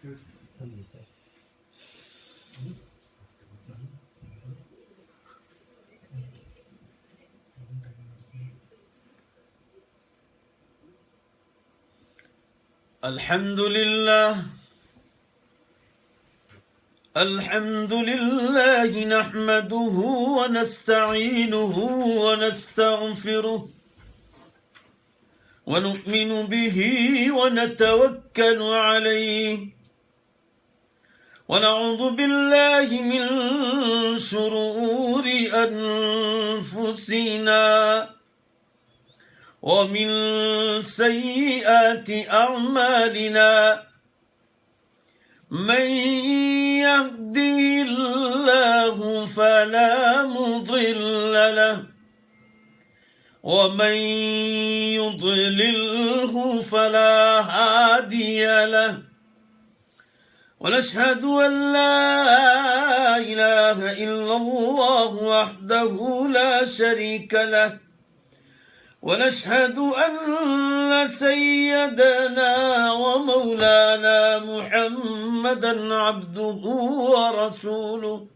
الحمد لله نحمده ونستعينه ونستغفره ونؤمن به ونتوكل عليه ونعوذ بالله من شرور أنفسنا ومن سيئات أعمالنا من يهده الله فلا مضل له ومن يضلله فلا هادي له ونشهد أن لا إله إلا الله وحده لا شريك له ونشهد أن سيدنا ومولانا محمدا عبده ورسوله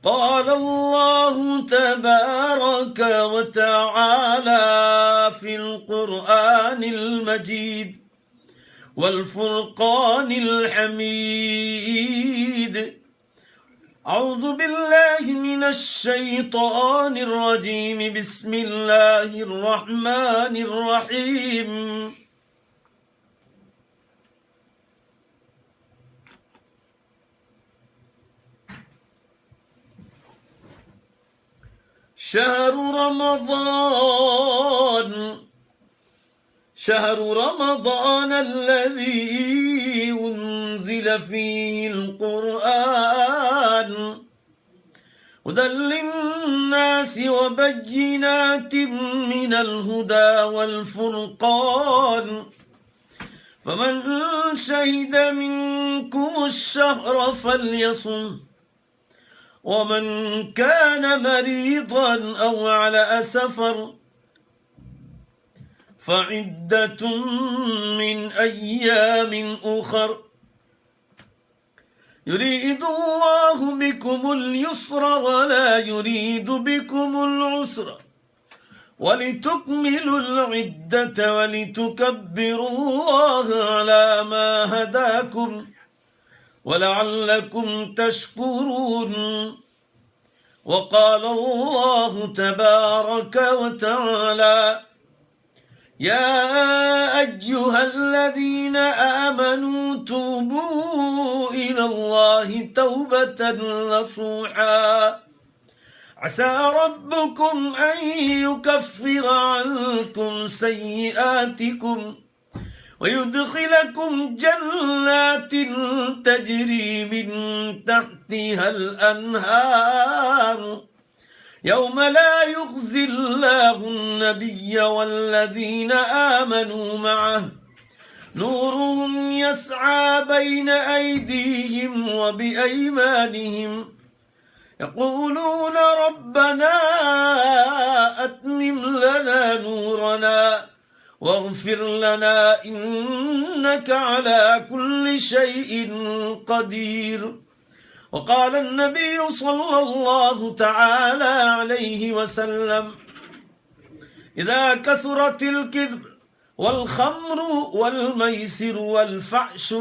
قال الله تبارك وتعالى في القرآن المجيد والفرقان الحميد أعوذ بالله من الشيطان الرجيم بسم الله الرحمن الرحيم شهر رمضان الذي أنزل فيه القرآن هدى للناس وبينات من الهدى والفرقان فمن شهد منكم الشهر فليصم ومن كان مريضا أو على سفر فعدة من أيام أخر يريد الله بكم اليسر ولا يريد بكم العسر ولتكملوا العدة ولتكبروا الله على ما هداكم ولعلكم تشكرون وقال الله تبارك وتعالى يا أيها الذين آمنوا توبوا إلى الله توبة نصوحا عسى ربكم أن يكفر عنكم سيئاتكم ويدخلكم جنات تجري من تحتها الأنهار يوم لا يخزي الله النبي والذين آمنوا معه نورهم يسعى بين أيديهم وبأيمانهم يقولون ربنا أتمم لنا نورنا واغفر لنا إنك على كل شيء قدير وقال النبي صلى الله تعالى عليه وسلم إذا كثرت الكذب والخمر والميسر والفحش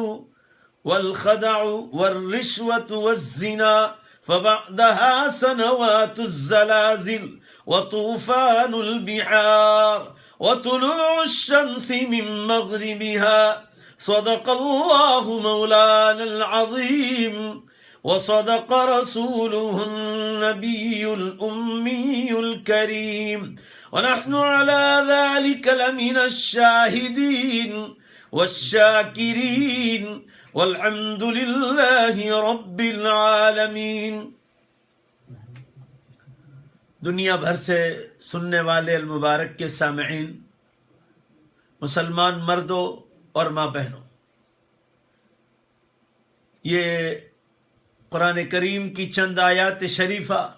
والخدع والرشوة والزنا فبعدها سنوات الزلازل وطوفان البحار وطلوع الشمس من مغربها صدق الله مولانا العظيم وصدق رسوله النبي الأمي الكريم ونحن على ذلك لمن الشاهدين والشاكرين والحمد لله رب العالمين. دنیا بھر سے سننے والے المبارک کے سامعین، مسلمان مردوں اور ماں بہنوں، یہ قرآن کریم کی چند آیات شریفہ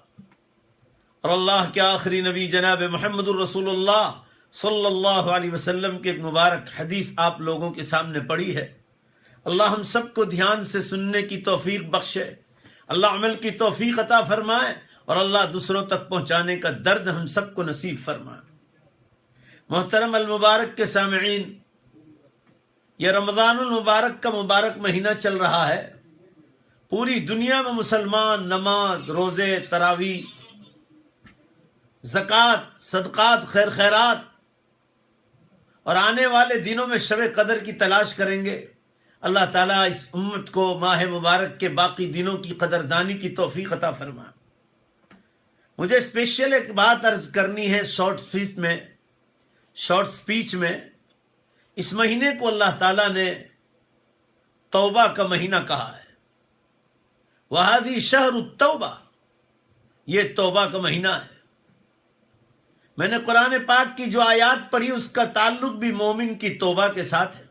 اور اللہ کے آخری نبی جناب محمد الرسول اللہ صلی اللہ علیہ وسلم کی ایک مبارک حدیث آپ لوگوں کے سامنے پڑھی ہے. اللہ ہم سب کو دھیان سے سننے کی توفیق بخشے، اللہ عمل کی توفیق عطا فرمائے، اور اللہ دوسروں تک پہنچانے کا درد ہم سب کو نصیب فرمائے۔ محترم المبارک کے سامعین، یہ رمضان المبارک کا مبارک مہینہ چل رہا ہے۔ پوری دنیا میں مسلمان نماز، روزے، تراویح، زکوٰۃ، صدقات، خیر خیرات اور آنے والے دنوں میں شب قدر کی تلاش کریں گے۔ اللہ تعالیٰ اس امت کو ماہ مبارک کے باقی دنوں کی قدردانی کی توفیق عطا فرمائے۔ مجھے اسپیشل ایک بات عرض کرنی ہے شارٹ سپیچ میں۔ اس مہینے کو اللہ تعالیٰ نے توبہ کا مہینہ کہا ہے۔ وَهَذِهِ شَهْرُ التَّوْبَةِ، یہ توبہ کا مہینہ ہے۔ میں نے قرآن پاک کی جو آیات پڑھی اس کا تعلق بھی مومن کی توبہ کے ساتھ ہے۔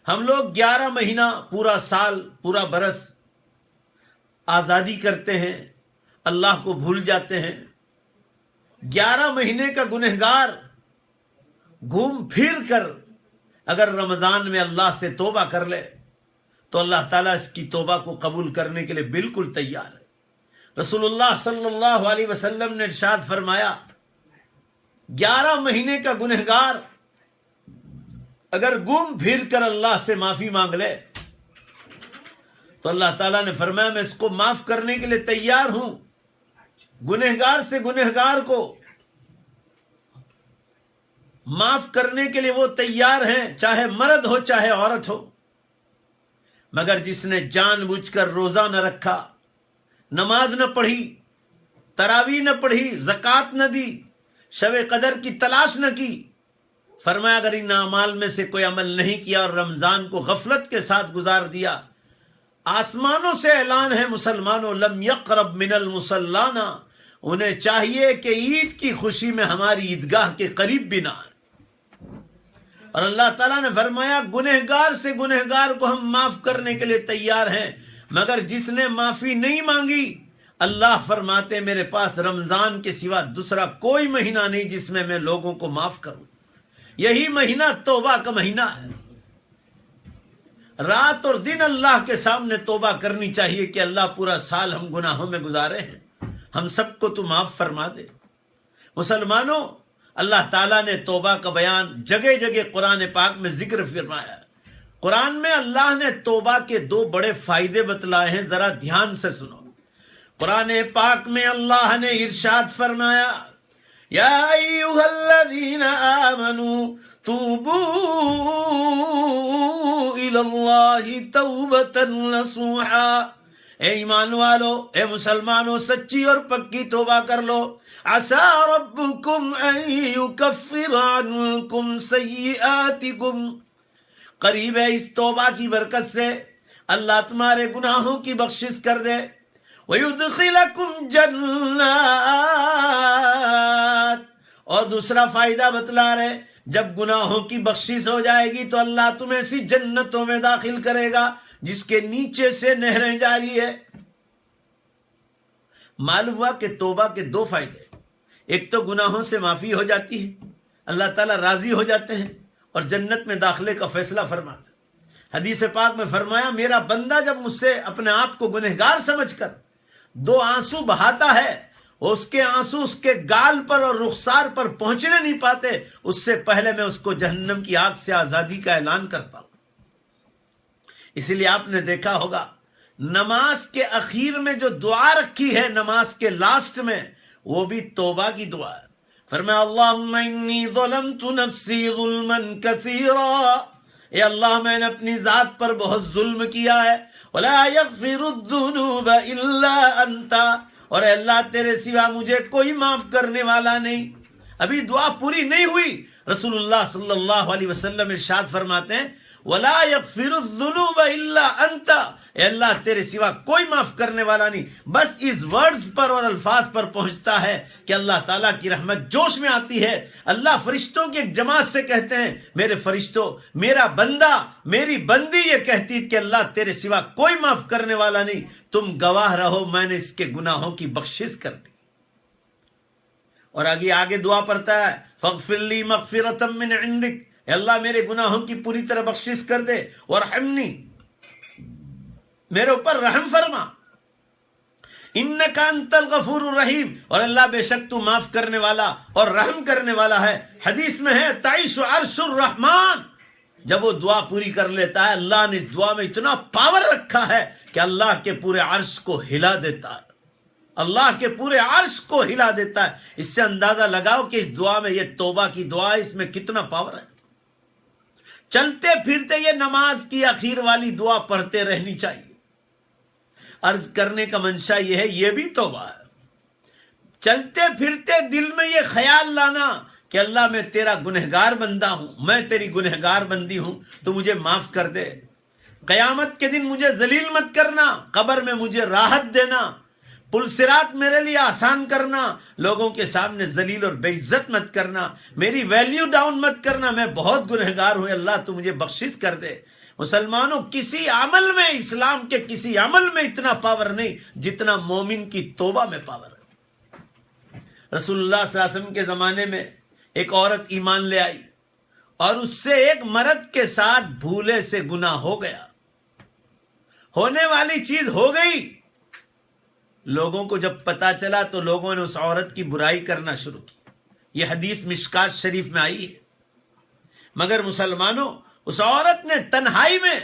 ہم لوگ 11 مہینہ، پورا سال، پورا برس آزادی کرتے ہیں، اللہ کو بھول جاتے ہیں۔ 11 مہینے کا گنہگار گھوم پھر کر اگر رمضان میں اللہ سے توبہ کر لے تو اللہ تعالیٰ اس کی توبہ کو قبول کرنے کے لیے بالکل تیار ہے۔ رسول اللہ صلی اللہ علیہ وسلم نے ارشاد فرمایا، 11 مہینے کا گنہگار اگر گھوم پھر کر اللہ سے معافی مانگ لے تو اللہ تعالیٰ نے فرمایا میں اس کو معاف کرنے کے لیے تیار ہوں۔ گنہگار سے گنہگار کو معاف کرنے کے لیے وہ تیار ہیں، چاہے مرد ہو چاہے عورت ہو۔ مگر جس نے جان بوجھ کر روزہ نہ رکھا، نماز نہ پڑھی، تراویح نہ پڑھی، زکوٰۃ نہ دی، شب قدر کی تلاش نہ کی، فرمایا اگر ان اعمال میں سے کوئی عمل نہیں کیا اور رمضان کو غفلت کے ساتھ گزار دیا، آسمانوں سے اعلان ہے مسلمانوں، لم یقرب من المصلانا، انہیں چاہیے کہ عید کی خوشی میں ہماری عیدگاہ کے قریب بھی نہ آئے۔ اور اللہ تعالیٰ نے فرمایا گنہگار سے گنہگار کو ہم معاف کرنے کے لیے تیار ہیں، مگر جس نے معافی نہیں مانگی، اللہ فرماتے میرے پاس رمضان کے سوا دوسرا کوئی مہینہ نہیں جس میں میں لوگوں کو معاف کروں۔ یہی مہینہ توبہ کا مہینہ ہے۔ رات اور دن اللہ کے سامنے توبہ کرنی چاہیے کہ اللہ پورا سال ہم گناہوں میں گزارے ہیں، ہم سب کو تو معاف فرما دے۔ مسلمانوں، اللہ تعالیٰ نے توبہ کا بیان جگہ جگہ قرآن پاک میں ذکر فرمایا۔ قرآن میں اللہ نے توبہ کے 2 بڑے فائدے بتلائے ہیں، ذرا دھیان سے سنو۔ قرآن پاک میں اللہ نے ارشاد فرمایا، یا ایھا الذین آمنوا توبوا الی اللہ توبۃ نصوحا، اے ایمان والو، اے مسلمانوں، سچی اور پکی توبہ کر لو۔ عسى ربكم ان يكفر عنكم سيئاتكم، قریب ہے اس توبہ کی برکت سے اللہ تمہارے گناہوں کی بخشش کر دے۔ وَيُدْخِلَكُمْ جَنَّاتٍ، اور دوسرا فائدہ بتلا رہے، جب گناہوں کی بخشش ہو جائے گی تو اللہ تمہیں ایسی جنتوں میں داخل کرے گا جس کے نیچے سے نہریں جاری ہے۔ معلوم ہوا کہ توبہ کے 2 فائدے، ایک تو گناہوں سے معافی ہو جاتی ہے، اللہ تعالیٰ راضی ہو جاتے ہیں اور جنت میں داخلے کا فیصلہ فرماتے ہیں۔ حدیث پاک میں فرمایا میرا بندہ جب مجھ سے اپنے آپ کو گنہگار سمجھ کر 2 آنسو بہاتا ہے، اس کے آنسو اس کے گال پر اور رخسار پر پہنچنے نہیں پاتے، اس سے پہلے میں اس کو جہنم کی آگ سے آزادی کا اعلان کرتا ہوں۔ اسی لیے آپ نے دیکھا ہوگا نماز کے اخیر میں جو دعا رکھی ہے، نماز کے لاسٹ میں، وہ بھی توبہ کی دعا ہے۔ فرمایا اللہم انی ظلمت نفسی ظلما کثیرا، اے اللہ میں نے اپنی ذات پر بہت ظلم کیا ہے، ولا یغفر الذنوب الا انت، اور اے اللہ تیرے سوا مجھے کوئی معاف کرنے والا نہیں۔ ابھی دعا پوری نہیں ہوئی، رسول اللہ صلی اللہ علیہ وسلم ارشاد فرماتے ہیں وَلَا يَغْفِرُ الذُّنُوبَ إِلَّا أَنْتَ، اے اللہ تیرے سوا کوئی معاف کرنے والا نہیں۔ بس اس ورڈز پر اور الفاظ پر پہنچتا ہے کہ اللہ تعالیٰ کی رحمت جوش میں آتی ہے۔ اللہ فرشتوں کی ایک جماعت سے کہتے ہیں میرے فرشتوں، میرا بندہ، میری بندی یہ کہتی کہ اللہ تیرے سوا کوئی معاف کرنے والا نہیں، تم گواہ رہو میں نے اس کے گناہوں کی بخشش کر دی۔ اور آگے دعا پڑھتا ہے فَاغْفِرْ لِي مَغْفِرَةً مِّنْ عِنْدِكَ، اے اللہ میرے گناہوں کی پوری طرح بخشش کر دے، ورحمنی، میرے اوپر رحم فرما، انک انت الغفور الرحیم، اور اللہ بے شک تو معاف کرنے والا اور رحم کرنے والا ہے۔ حدیث میں ہے تعیش عرش الرحمن، جب وہ دعا پوری کر لیتا ہے اللہ نے اس دعا میں اتنا پاور رکھا ہے کہ اللہ کے پورے عرش کو ہلا دیتا ہے، اللہ کے پورے عرش کو ہلا دیتا ہے۔ اس سے اندازہ لگاؤ کہ اس دعا میں، یہ توبہ کی دعا ہے، اس میں کتنا پاور ہے۔ چلتے پھرتے یہ نماز کی اخیر والی دعا پڑھتے رہنی چاہیے۔ عرض کرنے کا منشا یہ ہے، یہ بھی توبہ ہے۔ چلتے پھرتے دل میں یہ خیال لانا کہ اللہ میں تیرا گنہگار بندہ ہوں، میں تیری گنہگار بندی ہوں، تو مجھے معاف کر دے، قیامت کے دن مجھے ذلیل مت کرنا، قبر میں مجھے راحت دینا، پل صراط میرے لیے آسان کرنا، لوگوں کے سامنے ذلیل اور بے عزت مت کرنا، میری ویلیو ڈاؤن مت کرنا، میں بہت گنہگار ہوں اللہ تو مجھے بخشش کر دے۔ مسلمانوں، کسی عمل میں، اسلام کے کسی عمل میں اتنا پاور نہیں جتنا مومن کی توبہ میں پاور ہے۔ رسول اللہ صلی اللہ علیہ وسلم کے زمانے میں ایک عورت ایمان لے آئی اور اس سے ایک مرد کے ساتھ بھولے سے گناہ ہو گیا، ہونے والی چیز ہو گئی۔ لوگوں کو جب پتا چلا تو لوگوں نے اس عورت کی برائی کرنا شروع کی۔ یہ حدیث مشکات شریف میں آئی ہے۔ مگر مسلمانوں، اس عورت نے تنہائی میں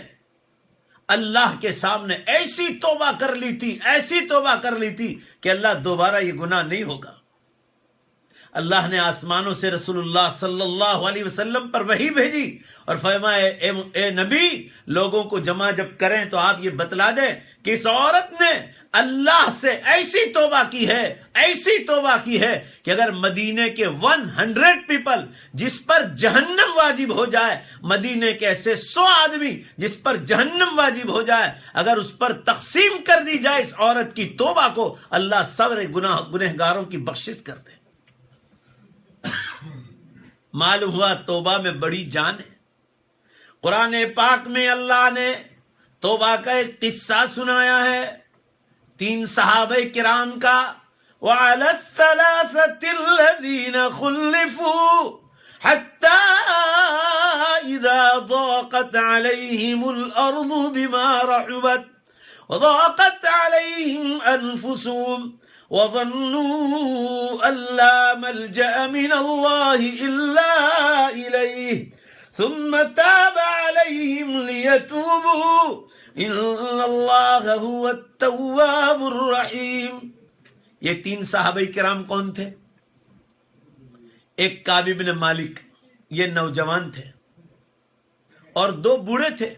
اللہ کے سامنے ایسی توبہ کر لی تھی، ایسی توبہ کر لی تھی کہ اللہ دوبارہ یہ گناہ نہیں ہوگا۔ اللہ نے آسمانوں سے رسول اللہ صلی اللہ علیہ وسلم پر وحی بھیجی اور فرمایا اے نبی، لوگوں کو جمع جب کریں تو آپ یہ بتلا دیں کہ اس عورت نے اللہ سے ایسی توبہ کی ہے، ایسی توبہ کی ہے کہ اگر مدینے کے 100 پیپل جس پر جہنم واجب ہو جائے، مدینے کے ایسے 100 آدمی جس پر جہنم واجب ہو جائے، اگر اس پر تقسیم کر دی جائے اس عورت کی توبہ کو، اللہ سب گنہگاروں کی بخشش کر دے۔ معلوم ہوا توبہ میں بڑی جان ہے۔ قرآن پاک میں اللہ نے توبہ کا ایک قصہ سنایا ہے 3 صحابہ کرام کا، وَعَلَى الثَّلَاثَةِ الَّذِينَ خُلِّفُوا حَتَّى إِذَا ضَاقَتْ عَلَيْهِمُ الْأَرْضُ بِمَا رَحُبَتْ وَضَاقَتْ عَلَيْهِمْ أَنفُسُهُمْ وَظَنُّوا أَن لَّا مَلْجَأَ مِنَ اللَّهِ إِلَّا إِلَيْهِ ثُمَّ تَابَ عَلَيْهِمْ لِيَتُوبُوا إِنَّ اللَّهَ هُوَ التَّوَّابُ الرَّحِيمُ۔ یہ 3 صحابہ کرام کون تھے؟ ایک کعب بن مالک، یہ نوجوان تھے، اور 2 بوڑھے تھے،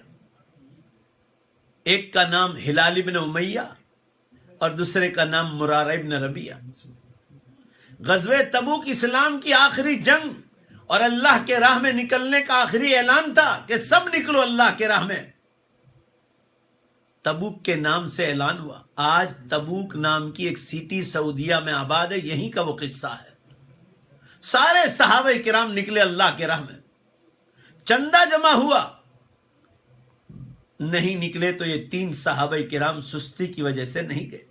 ایک کا نام ہلال بن امیہ اور دوسرے کا نام مرارہ ابن ربیعہ۔ غزوہ تبوک اسلام کی آخری جنگ اور اللہ کے راہ میں نکلنے کا آخری اعلان تھا کہ سب نکلو اللہ کے راہ میں۔ تبوک کے نام سے اعلان ہوا۔ آج تبوک نام کی ایک سٹی سعودیہ میں آباد ہے، یہیں کا وہ قصہ ہے۔ سارے صحابہ کرام نکلے اللہ کے راہ میں، چندہ جمع ہوا، نہیں نکلے تو یہ 3 صحابہ کرام سستی کی وجہ سے نہیں گئے۔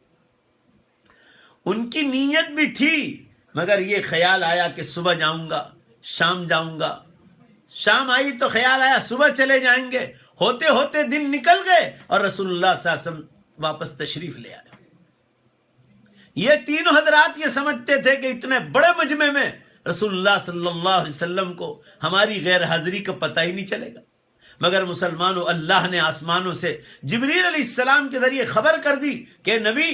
ان کی نیت بھی تھی، مگر یہ خیال آیا کہ صبح جاؤں گا، شام جاؤں گا، شام آئی تو خیال آیا صبح چلے جائیں گے، ہوتے ہوتے دن نکل گئے اور رسول اللہ صلی اللہ علیہ وسلم واپس تشریف لے آئے۔ یہ 3 حضرات یہ سمجھتے تھے کہ اتنے بڑے مجمع میں رسول اللہ صلی اللہ علیہ وسلم کو ہماری غیر حاضری کا پتہ ہی نہیں چلے گا۔ مگر مسلمانوں، اللہ نے آسمانوں سے جبریل علیہ السلام کے ذریعے خبر کر دی کہ نبی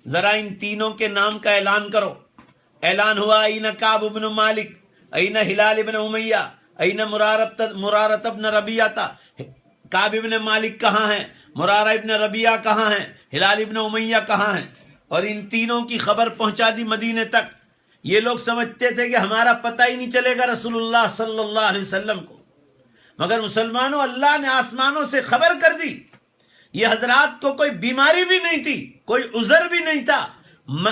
ذرا ان تینوں کے نام کا اعلان کرو۔ اعلان ہوا، این کعب بن مالک، این ہلال بن امیہ، این مرارہ بن ربیعہ۔ کعب بن مالک کہاں ہیں؟ مرارہ بن ربیعہ کہاں ہیں؟ ہلال بن امیہ کہاں ہیں؟ اور ان تینوں کی خبر پہنچا دی مدینے تک۔ یہ لوگ سمجھتے تھے کہ ہمارا پتہ ہی نہیں چلے گا رسول اللہ صلی اللہ علیہ وسلم کو، مگر مسلمانوں، اللہ نے آسمانوں سے خبر کر دی۔ یہ حضرات کو کوئی بیماری بھی نہیں تھی، کوئی عذر بھی نہیں تھا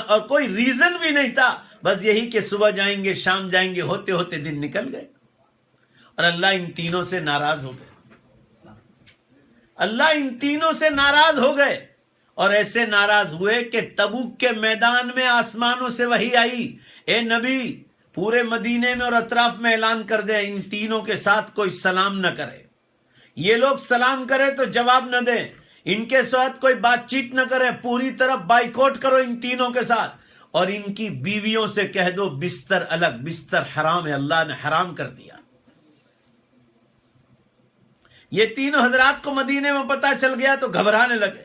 اور کوئی ریزن بھی نہیں تھا، بس یہی کہ صبح جائیں گے شام جائیں گے، ہوتے ہوتے دن نکل گئے اور اللہ ان تینوں سے ناراض ہو گئے۔ اللہ ان تینوں سے ناراض ہو گئے اور ایسے ناراض ہوئے کہ تبوک کے میدان میں آسمانوں سے وحی آئی، اے نبی پورے مدینے میں اور اطراف میں اعلان کر دیں ان تینوں کے ساتھ کوئی سلام نہ کرے. یہ لوگ سلام کرے تو جواب نہ دیں، ان کے ساتھ کوئی بات چیت نہ کرے، پوری طرح بائیکاٹ کرو ان تینوں کے ساتھ. اور ان کی بیویوں سے کہہ دو بستر الگ، بستر حرام ہے، اللہ نے حرام کر دیا. یہ تینوں حضرات کو مدینے میں پتہ چل گیا تو گھبرانے لگے.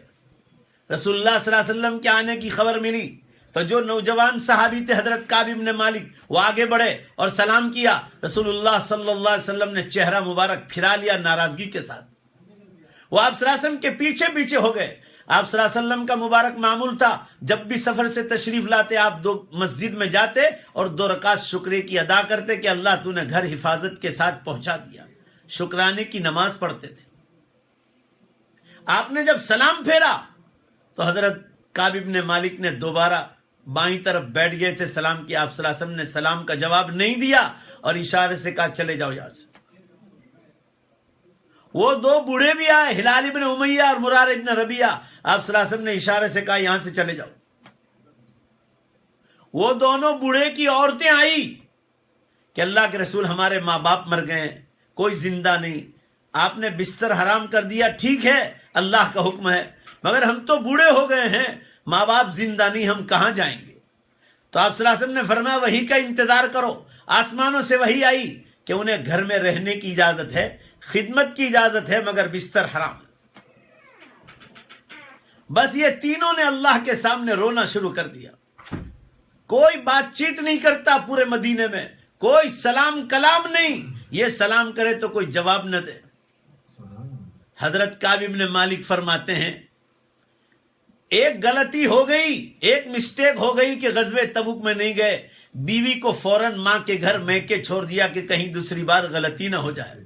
رسول اللہ صلی اللہ علیہ وسلم کے آنے کی خبر ملی تو جو نوجوان صحابی تھے حضرت کعب بن مالک، وہ آگے بڑھے اور سلام کیا. رسول اللہ صلی اللہ علیہ وسلم نے چہرہ مبارک پھرا لیا ناراضگی کے ساتھ. وہ آپ صلی اللہ علیہ وسلم کے پیچھے پیچھے ہو گئے. آپ صلی اللہ علیہ وسلم کا مبارک معمول تھا جب بھی سفر سے تشریف لاتے آپ دو مسجد میں جاتے اور 2 رکعت شکرے کی ادا کرتے کہ اللہ تو نے گھر حفاظت کے ساتھ پہنچا دیا. شکرانے کی نماز پڑھتے تھے. آپ نے جب سلام پھیرا تو حضرت کعب بن مالک نے دوبارہ بائیں طرف بیٹھ گئے تھے. سلام کیا، آپ صلی اللہ علیہ وسلم نے سلام کا جواب نہیں دیا اور اشارے سے کہا چلے جاؤ یہاں سے. وہ 2 بوڑھے بھی آئے، ہلال بن امیہ اور مرار بن ربیعہ. آپ صلی اللہ علیہ وسلم نے اشارے سے کہا یہاں سے چلے جاؤ. وہ دونوں بوڑھے کی عورتیں آئی کہ اللہ کے رسول ہمارے ماں باپ مر گئے ہیں، کوئی زندہ نہیں، آپ نے بستر حرام کر دیا، ٹھیک ہے اللہ کا حکم ہے، مگر ہم تو بوڑھے ہو گئے ہیں، ماں باپ زندہ نہیں، ہم کہاں جائیں گے. تو آپ صلی اللہ علیہ وسلم نے فرمایا وحی کا انتظار کرو. آسمانوں سے وحی آئی کہ انہیں گھر میں رہنے کی اجازت ہے، خدمت کی اجازت ہے، مگر بستر حرام ہے. بس یہ تینوں نے اللہ کے سامنے رونا شروع کر دیا. کوئی بات چیت نہیں کرتا پورے مدینے میں، کوئی سلام کلام نہیں. یہ سلام کرے تو کوئی جواب نہ دے. حضرت کعب بن مالک فرماتے ہیں ایک غلطی ہو گئی، ایک مسٹیک ہو گئی کہ غزوہ تبوک میں نہیں گئے. بیوی کو فوراً ماں کے گھر میکے چھوڑ دیا کہ کہیں دوسری بار غلطی نہ ہو جائے.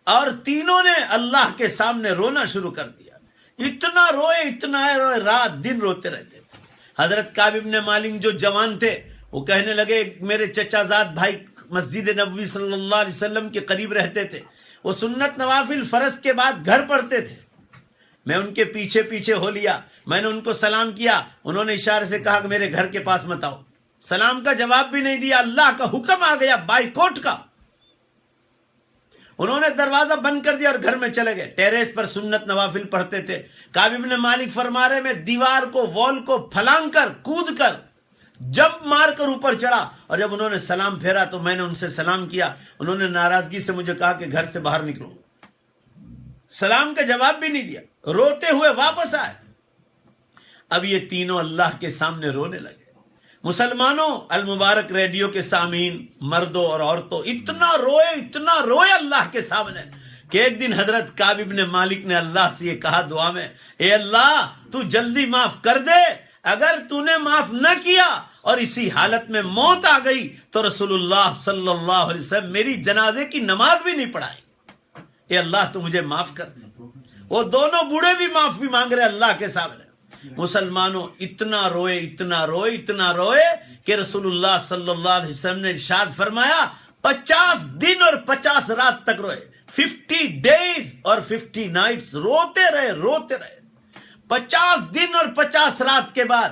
اور تینوں نے اللہ کے سامنے رونا شروع کر دیا. اتنا روئے رات دن روتے رہتے تھے. حضرت کعب بن مالک جو جوان تھے وہ کہنے لگے میرے چچا زاد بھائی مسجد نبوی صلی اللہ علیہ وسلم کے قریب رہتے تھے، وہ سنت نوافل فرض کے بعد گھر پڑھتے تھے. میں ان کے پیچھے پیچھے ہو لیا، میں نے ان کو سلام کیا، انہوں نے اشارے سے کہا کہ میرے گھر کے پاس مت آؤ. سلام کا جواب بھی نہیں دیا. اللہ کا حکم آ گیا بائیکاٹ کا. انہوں نے دروازہ بند کر دیا اور گھر میں چلے گئے. ٹیریس پر سنت نوافل پڑھتے تھے. کعب بن مالک فرما رہے میں دیوار کو وال کو پھلانگ کر کود کر جب مار کر اوپر چڑھا، اور جب انہوں نے سلام پھیرا تو میں نے ان سے سلام کیا. انہوں نے ناراضگی سے مجھے کہا کہ گھر سے باہر نکلو. سلام کا جواب بھی نہیں دیا، روتے ہوئے واپس آئے. اب یہ تینوں اللہ کے سامنے رونے لگے. مسلمانوں، المبارک ریڈیو کے سامعین، مردوں اور عورتوں، اتنا روئے اللہ کے سامنے کہ ایک دن حضرت کعب بن مالک نے اللہ سے یہ کہا دعا میں، اے اللہ تو جلدی معاف کر دے، اگر تو نے معاف نہ کیا اور اسی حالت میں موت آ گئی تو رسول اللہ صلی اللہ علیہ وسلم میری جنازے کی نماز بھی نہیں پڑھائیں. اے اللہ تو مجھے معاف کر دے. وہ دونوں بوڑھے بھی معافی مانگ رہے اللہ کے سامنے. مسلمانوں اتنا روئے کہ رسول اللہ صلی اللہ علیہ وسلم نے ارشاد فرمایا 50 دن اور 50 رات تک روئے. 50 days اور 50 nights روتے رہے. 50 دن اور 50 رات کے بعد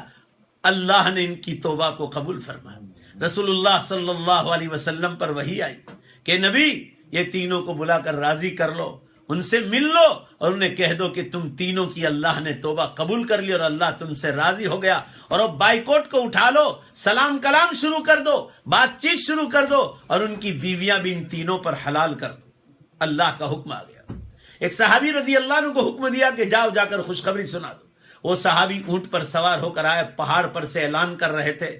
اللہ نے ان کی توبہ کو قبول فرمایا. رسول اللہ صلی اللہ علیہ وسلم پر وحی آئی کہ نبی یہ تینوں کو بلا کر راضی کر لو، ان سے مل لو اور انہیں کہہ دو کہ تم تینوں کی اللہ نے توبہ قبول کر لی اور اللہ تم سے راضی ہو گیا. اور اب بائیکاٹ کو اٹھا لو، سلام کلام شروع کر دو، بات چیت شروع کر دو اور ان کی بیویاں بھی ان تینوں پر حلال کر دو. اللہ کا حکم آ گیا. ایک صحابی رضی اللہ عنہ کو حکم دیا کہ جاؤ جا کر خوشخبری سنا دو. وہ صحابی اونٹ پر سوار ہو کر آئے، پہاڑ پر سے اعلان کر رہے تھے.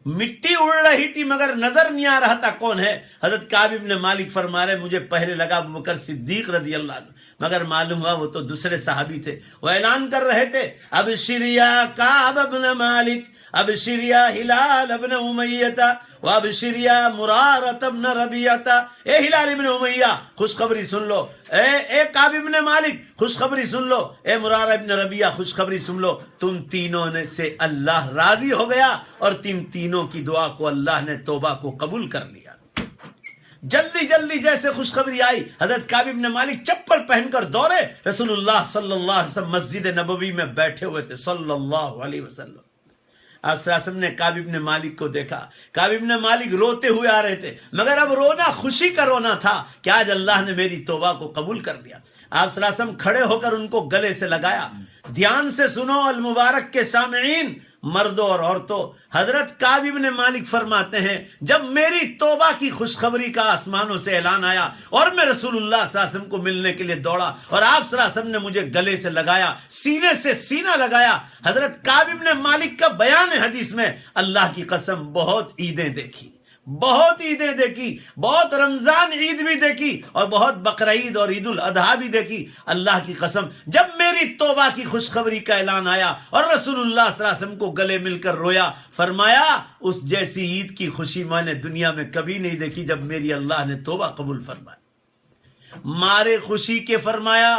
مٹی اڑ رہی تھی مگر نظر نہیں آ رہا تھا کون ہے. حضرت کعب بن مالک فرما رہے مجھے پہلے لگا ابوبکر صدیق رضی اللہ عنہ، مگر معلوم ہوا وہ تو دوسرے صحابی تھے. وہ اعلان کر رہے تھے ابشر یا کعب بن مالک، ابشر یا ہلال بن امیہ، وابشر یا مرارۃ بن ربیعہ. اے ہلال بن امیہ خوشخبری سن لو، اے کعب بن مالک خوشخبری سن لو، اے مرارہ بن ربیعہ خوشخبری سن لو، تم تینوں نے سے اللہ راضی ہو گیا اور تم تینوں کی دعا کو اللہ نے توبہ کو قبول کر لیا. جلدی جیسے خوشخبری آئی حضرت کعب بن مالک چپل پہن کر دوڑے. رسول اللہ صلی اللہ علیہ وسلم مسجد نبوی میں بیٹھے ہوئے تھے صلی اللہ علیہ وسلم. آپ صلی اللہ علیہ وسلم نے کعب ابن مالک کو دیکھا، کعب ابن مالک روتے ہوئے آ رہے تھے، مگر اب رونا خوشی کا رونا تھا کہ آج اللہ نے میری توبہ کو قبول کر لیا۔ آپ صلی اللہ علیہ وسلم کھڑے ہو کر ان کو گلے سے لگایا۔ دھیان سے سنو المبارک کے سامعین، مردوں اور عورتوں، حضرت کعب ابن مالک فرماتے ہیں جب میری توبہ کی خوشخبری کا آسمانوں سے اعلان آیا اور میں رسول اللہ صلی اللہ علیہ وسلم کو ملنے کے لیے دوڑا اور آپ صلی اللہ علیہ وسلم نے مجھے گلے سے لگایا، سینے سے سینہ لگایا۔ حضرت کعب ابن مالک کا بیان ہے حدیث میں، اللہ کی قسم بہت عیدیں دیکھی، بہت عیدیں دیکھی، بہت رمضان عید بھی دیکھی اور بہت بقرعید اور عید الاضحیٰ بھی دیکھی۔ اللہ کی قسم جب میری توبہ کی خوشخبری کا اعلان آیا اور رسول اللہ صلی اللہ علیہ وسلم کو گلے مل کر رویا، فرمایا اس جیسی عید کی خوشی میں نے دنیا میں کبھی نہیں دیکھی جب میری اللہ نے توبہ قبول فرمائی۔ مارے خوشی کے فرمایا،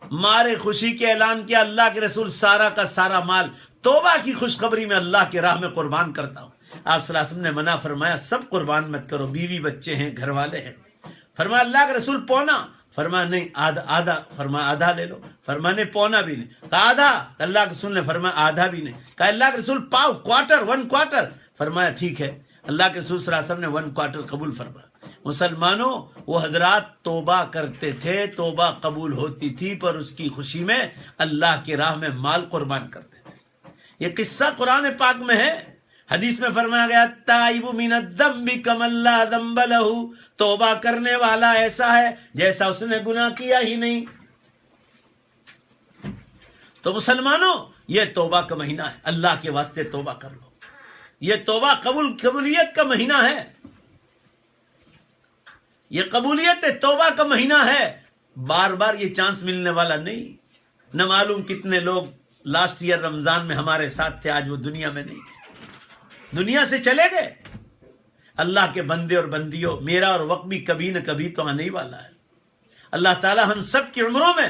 مارے خوشی کے اعلان کیا، اللہ کے رسول سارا کا سارا مال توبہ کی خوشخبری میں اللہ کے راہ میں قربان کرتا ہوں۔ آپ صلی اللہ علیہ وسلم نے منع فرمایا سب قربان مت کرو، بیوی بچے ہیں، گھر والے ہیں۔ فرمایا اللہ کے رسول پونا، فرمایا نہیں آدھا، فرمایا آدھا لے لو، فرمایا نہیں پونا بھی نہیں، کہا آدھا، اللہ کے رسول نے فرمایا آدھا بھی نہیں، کہا اللہ کے رسول پاؤ، کوارٹر، 1/4، فرمایا ٹھیک ہے، اللہ کے رسول صلی اللہ علیہ وسلم نے 1/4 قبول فرمایا۔ مسلمانوں، وہ حضرات توبہ کرتے تھے، توبہ قبول ہوتی تھی، پر اس کی خوشی میں اللہ کی راہ میں مال قربان کرتے تھے۔ یہ قصہ قرآن پاک میں ہے، حدیث میں فرمایا گیا تائب من الذنب کمن لا ذنب لہ، توبہ کرنے والا ایسا ہے جیسا اس نے گناہ کیا ہی نہیں۔ تو مسلمانوں، یہ توبہ کا مہینہ ہے، اللہ کے واسطے توبہ کر لو، یہ توبہ قبولیت کا مہینہ ہے، یہ قبولیت توبہ کا مہینہ ہے، بار بار یہ چانس ملنے والا نہیں۔ نہ معلوم کتنے لوگ لاسٹ ایئر رمضان میں ہمارے ساتھ تھے، آج وہ دنیا میں نہیں، دنیا سے چلے گئے۔ اللہ کے بندے اور بندیوں، میرا اور وقت بھی کبھی نہ کبھی تو آنے ہی والا ہے۔ اللہ تعالی ہم سب کی عمروں میں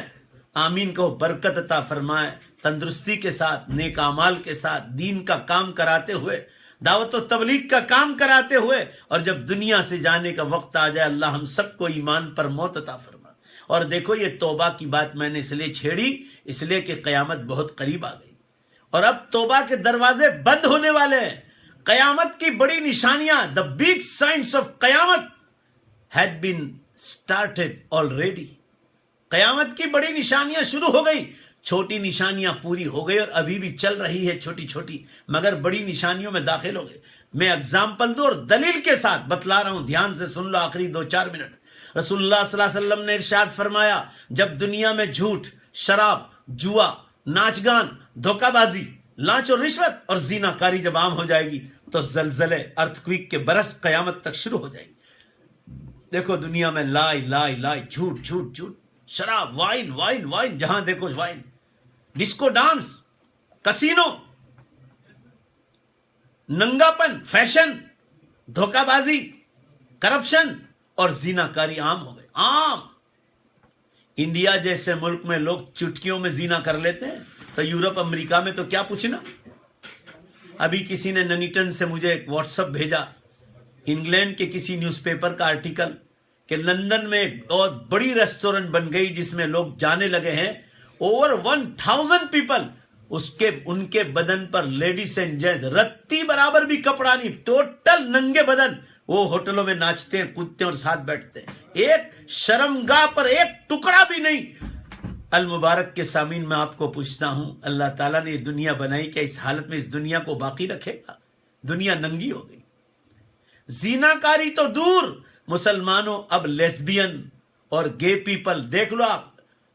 آمین کہو، برکت عطا فرمائے، تندرستی کے ساتھ، نیک اعمال کے ساتھ، دین کا کام کراتے ہوئے، دعوت و تبلیغ کا کام کراتے ہوئے، اور جب دنیا سے جانے کا وقت آ جائے اللہ ہم سب کو ایمان پر موت عطا فرمائے۔ اور دیکھو یہ توبہ کی بات میں نے اس لیے چھیڑی، اس لیے کہ قیامت بہت قریب آ گئی اور اب توبہ کے دروازے بند ہونے والے ہیں۔ قیامت کی بڑی نشانیاں، the big signs of قیامت had been started already۔ قیامت کی بڑی نشانیاں شروع ہو گئی، چھوٹی نشانیاں پوری ہو گئی اور ابھی بھی چل رہی ہے چھوٹی چھوٹی، مگر بڑی نشانیوں میں داخل ہو گئے۔ میں اگزامپل دوں اور دلیل کے ساتھ بتلا رہا ہوں، دھیان سے سن لو آخری 2-4 منٹ۔ رسول اللہ صلی اللہ علیہ وسلم نے ارشاد فرمایا جب دنیا میں جھوٹ، شراب، جوا، ناچ گان، دھوکہ بازی، لانچ اور رشوت اور زنا کاری جب عام ہو جائے گی تو زلزلے، ارتھکویک کے برس قیامت تک شروع ہو جائے گی۔ دیکھو دنیا میں لائی، جھوٹ جھوٹ جھوٹ، شراب، وائن، جہاں دیکھو وائن، ڈسکو ڈانس، کسینو، ننگا پن، فیشن، دھوکہ بازی، کرپشن اور زنا کاری عام ہو گئے، عام۔ انڈیا جیسے ملک میں لوگ چٹکیوں میں زنا کر لیتے ہیں تو یورپ امریکہ میں تو کیا پوچھنا۔ ابھی کسی نے ننیٹن سے مجھے ایک واٹس ایپ بھیجا، انگلینڈ کے کسی نیوز پیپر کا آرٹیکل، کہ لندن میں ایک بہت بڑی ریسٹورنٹ بن گئی جس میں لوگ جانے لگے ہیں، اوور 1000 پیپل، ان کے بدن پر لیڈیز اینڈ جینٹس رتی برابر بھی کپڑا نہیں، ٹوٹل ننگے بدن، وہ ہوٹلوں میں ناچتے ہیں، کودتے ہیں اور ساتھ بیٹھتے ہیں، ایک شرمگاہ پر ایک ٹکڑا بھی نہیں۔ المبارک کے سامعین، میں آپ کو پوچھتا ہوں، اللہ تعالیٰ نے یہ دنیا بنائی، کیا اس حالت میں اس دنیا کو باقی رکھے گا؟ دنیا ننگی ہو گئی۔ زنا کاری تو دور، مسلمانوں اب لیسبین اور گے پیپل دیکھ لو آپ۔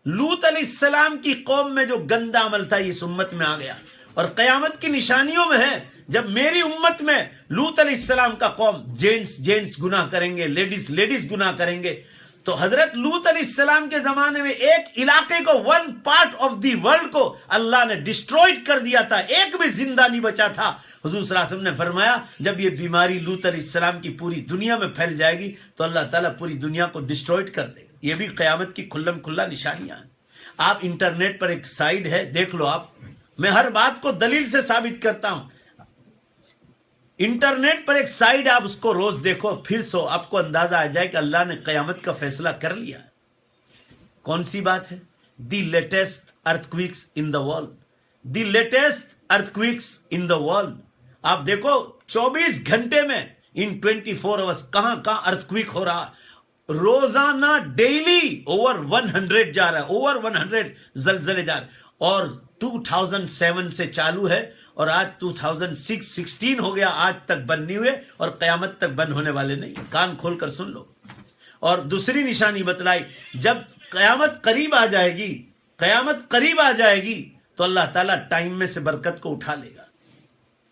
لوط علیہ السلام کی قوم میں جو گندا عمل تھا اس امت میں آ گیا، اور قیامت کی نشانیوں میں ہے جب میری امت میں لوط علیہ السلام کا قوم، جینٹس گناہ کریں گے، لیڈیز گناہ کریں گے، تو حضرت لوط علیہ السلام کے زمانے میں ایک علاقے کو، 1 part of the world کو اللہ نے ڈسٹروئڈ کر دیا تھا، ایک بھی زندہ نہیں بچا تھا۔ حضور صلی اللہ علیہ وسلم نے فرمایا جب یہ بیماری لوط علیہ السلام کی پوری دنیا میں پھیل جائے گی تو اللہ تعالیٰ پوری دنیا کو ڈسٹروئڈ کر دے گا۔ یہ بھی قیامت کی کھلم کھلا نشانیاں ہیں۔ آپ انٹرنیٹ پر ایک سائٹ ہے، دیکھ لو آپ، میں ہر بات کو دلیل سے ثابت کرتا ہوں۔ انٹرنیٹ پر ایک سائٹ ہے، آپ اس کو روز دیکھو، پھر سو آپ کو اندازہ آ جائے کہ اللہ نے قیامت کا فیصلہ کر لیا۔ کون سی بات ہے؟ The latest earth quacks in the world, the latest earth quacks in the world. آپ دیکھو 24 گھنٹے میں ان 24 آورس کہاں کہاں ارتھکویک ہو رہا، روزانہ ڈیلی اوور 100 جا رہا ہے، اوور 100 زلزلے جا رہے، اور 2007 سے چالو ہے اور آج 2016 ہو گیا، آج تک بند نہیں ہوئے اور قیامت تک بند ہونے والے نہیں۔ کان کھول کر سن لو۔ اور دوسری نشانی بتلائی، جب قیامت قریب آ جائے گی، قیامت قریب آ جائے گی تو اللہ تعالیٰ ٹائم میں سے برکت کو اٹھا لے گا۔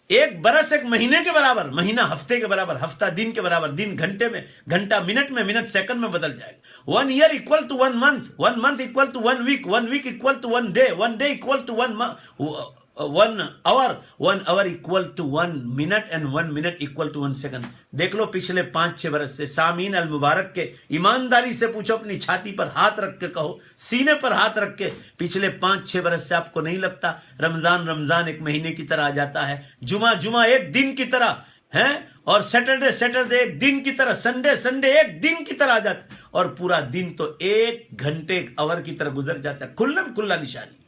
ایک برس ایک مہینے کے برابر، مہینہ ہفتے کے برابر، ہفتہ دن کے برابر، دن گھنٹے میں، گھنٹہ منٹ میں، منٹ سیکنڈ میں بدل جائے گا۔ 1 year equal to 1 month، 1 month equal to 1 week، 1 week equal to 1 day، 1 day equal to 1 hour، 1 hour equal to 1 minute، and 1 minute equal to 1 second۔ دیکھ لو پچھلے 5-6 برس سے، سامعین المبارک کے ایمانداری سے پوچھو، اپنی چھاتی پر ہاتھ رکھ کے کہو، سینے پر ہاتھ رکھ کے، پچھلے 5-6 برس سے آپ کو نہیں لگتا رمضان رمضان ایک مہینے کی طرح آ جاتا ہے، جمعہ جمعہ ایک دن کی طرح ہے، اور سیٹرڈے سیٹرڈے ایک دن کی طرح، سنڈے سنڈے ایک دن کی طرح آ جاتا ہے، اور پورا دن تو 1 گھنٹے 1 آور کی طرح گزر جاتا ہے۔ کھلم کھلا نشانی۔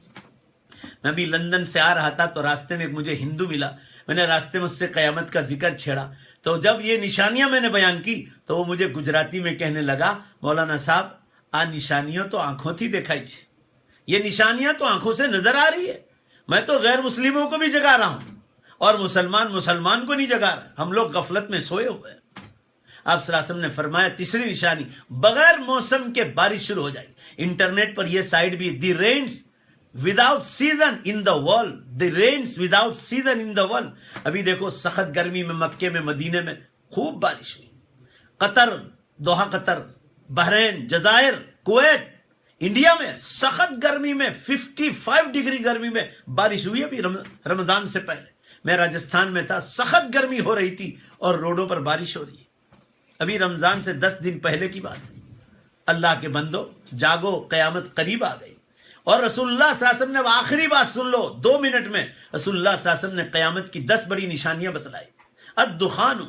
میں بھی لندن سے آ رہا تھا تو راستے میں ایک مجھے ہندو ملا، میں نے راستے میں اس سے قیامت کا ذکر چھیڑا، تو جب یہ نشانیاں میں نے بیان کی تو وہ مجھے گجراتی میں کہنے لگا، مولانا صاحب آ نشانیوں تو آنکھوں تھی دیکھائی چھے، یہ نشانیاں تو آنکھوں سے نظر آ رہی ہے، میں تو غیر مسلموں کو بھی جگا رہا ہوں اور مسلمان کو نہیں جگا رہا، ہم لوگ غفلت میں سوئے ہوئے ہیں۔ آپ صلی اللہ علیہ وسلم نے فرمایا تیسری نشانی، بغیر موسم کے بارش شروع ہو جائے گی۔ انٹرنیٹ پر یہ سائٹ بھی، دی rains without season in the world، the rains without season in the world۔ ابھی دیکھو سخت گرمی میں مکے میں، مدینے میں خوب بارش ہوئی، قطر، دوحہ قطر، بحرین، جزائر، کویت، انڈیا میں سخت گرمی میں 55 ڈگری گرمی میں بارش ہوئی۔ ابھی رمضان سے پہلے میں راجستھان میں تھا، سخت گرمی ہو رہی تھی اور روڈوں پر بارش ہو رہی ہے، ابھی رمضان سے 10 دن پہلے کی بات ہے۔ اللہ کے بندو جاگو، قیامت قریب آ گئی۔ اور رسول اللہ صلی اللہ علیہ وسلم نے آخری بات سن لو 2 منٹ میں، رسول اللہ صلی اللہ علیہ وسلم نے قیامت کی 10 بڑی نشانیاں بتلائی۔ الدخان،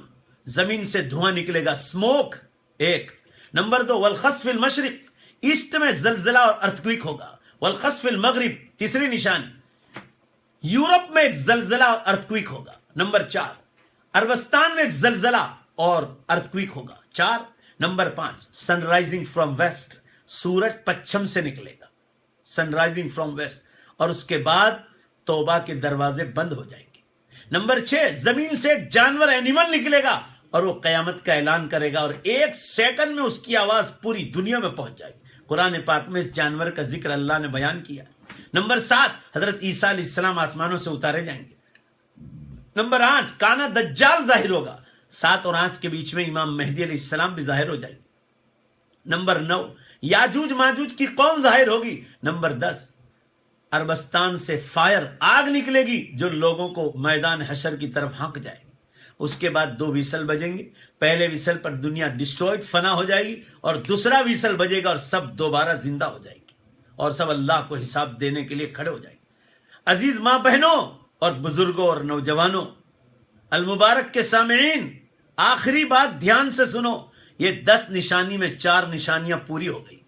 زمین سے دھواں نکلے گا، سموک ایک۔ نمبر 2 والخسف المشرق، ایسٹ میں زلزلہ اور ارتھکویک ہوگا۔ والخسف المغرب، تیسری نشانی، یورپ میں ایک زلزلہ اور ارتھکویک ہوگا۔ نمبر 4 عربستان میں ایک زلزلہ اور ارتھکویک ہوگا، 4۔ Number 5 sun rising from west, سورج پچھم سے نکلے گا، سن رائزنگ فرام ویسٹ، اور اس کے بعد توبہ کے دروازے بند ہو جائیں گے۔ نمبر 6 زمین سے ایک جانور، اینیمل نکلے گا اور وہ قیامت کا اعلان کرے گا، اور 1 سیکنڈ میں اس کی آواز پوری دنیا میں پہنچ جائے گی۔ قرآن پاک میں اس جانور کا ذکر اللہ نے بیان کیا۔ نمبر 7 حضرت عیسیٰ علیہ السلام آسمانوں سے اتارے جائیں گے۔ نمبر 8 کانا دجال ظاہر ہوگا، 7 اور 8 کے بیچ میں امام مہدی علیہ السلام بھی ظاہر ہو جائیں گے۔ نمبر 9 یاجوج ماجوج کی قوم ظاہر ہوگی۔ نمبر 10 عربستان سے فائر، آگ نکلے گی جو لوگوں کو میدان حشر کی طرف ہانک جائے گی۔ اس کے بعد 2 ویسل بجیں گے، پہلے ویسل پر دنیا ڈسٹروئڈ، فنا ہو جائے گی، اور دوسرا ویسل بجے گا اور سب دوبارہ زندہ ہو جائے گی، اور سب اللہ کو حساب دینے کے لیے کھڑے ہو جائیں گے۔ عزیز ماں بہنوں اور بزرگوں اور نوجوانوں، المبارک کے سامعین، آخری بات دھیان سے سنو، یہ 10 نشانی میں 4 نشانیاں پوری ہو گئی۔